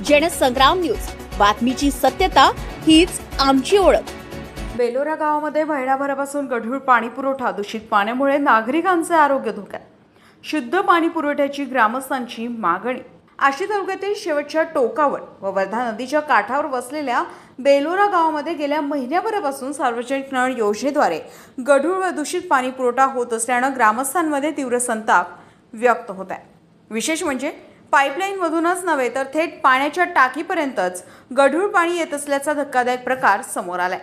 Jansangram news, बातमीची सत्यता हीच आमची ओळख। बेलोरा गावामध्ये महिनाभरापासून गढूळ पाणी पुरवठा दूषित पाण्यामुळे नागरिकांचे आरोग्य धोक्यात। शुद्ध पाणी पुरवठ्याची ग्रामस्थांची मागणी। आष्टी तालुक्यातील शेवटच्या टोकावर व वर्धा नदीच्या काठावर वसलेल्या बेलोरा गावामध्ये गेल्या महिन्याभरापासून सार्वजनिक नळ योजनेद्वारे गढूळ व दूषित पाणी पुरवठा होत असल्याने ग्रामस्थांमध्ये तीव्र संताप व्यक्त होत आहे। विशेष म्हणजे पाईपलाईन मधूनच नव्हे तर थेट पाण्याच्या टाकीपर्यंतच गढूळ पाणी येत असल्याचा धक्कादायक प्रकार समोर आलाय।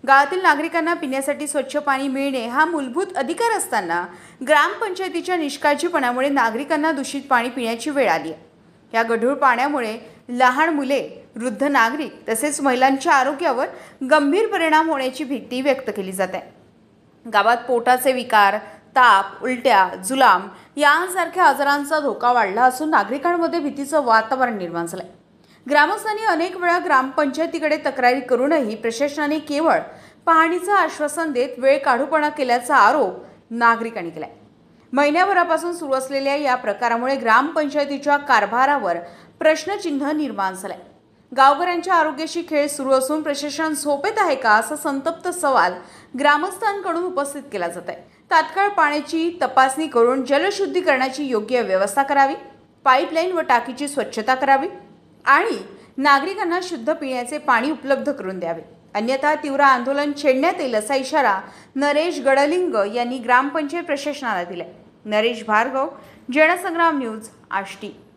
गावातील नागरिकांना पिण्यासाठी स्वच्छ पाणी मिळणे हा मूलभूत अधिकार असताना ग्रामपंचायतीच्या निष्काळजीपणामुळे नागरिकांना दूषित पाणी पिण्याची वेळ आली आहे। या गढूळ पाण्यामुळे लहान मुले, वृद्ध नागरिक तसेच महिलांच्या आरोग्यावर गंभीर परिणाम होण्याची भीती व्यक्त केली जाते। गावात पोटाचे विकार, ताप, उलट्या, जुलाम यांसारख्या आजारांचा धोका वाढला असून नागरिकांमध्ये भीतीचं वातावरण निर्माण झालंय। ग्रामस्थांनी अनेक वेळा ग्रामपंचायतीकडे तक्रारी करूनही प्रशासनाने केवळ पाहणीचं आश्वासन देत वेळ काढूपणा केल्याचा आरोप नागरिकांनी केलाय। महिन्याभरापासून सुरू असलेल्या या प्रकारामुळे ग्रामपंचायतीच्या कारभारावर प्रश्नचिन्ह निर्माण झालंय। गावकऱ्यांच्या आरोग्याशी खेळ सुरू असून प्रशासन झोपेत आहे का असा संतप्त सवाल ग्रामस्थांकडून उपस्थित केला जात आहे। तात्काळ पाण्याची तपासणी करून जलशुद्धीकरणाची योग्य व्यवस्था करावी, पाईपलाईन व टाकीची स्वच्छता करावी आणि नागरिकांना शुद्ध पिण्याचे पाणी उपलब्ध करून द्यावे, अन्यथा तीव्र आंदोलन छेडण्यात येईल असा इशारा नरेश गडलिंग यांनी ग्रामपंचायत प्रशासनाला दिलाय। नरेश भार्गव, जनसंग्राम न्यूज, आष्टी।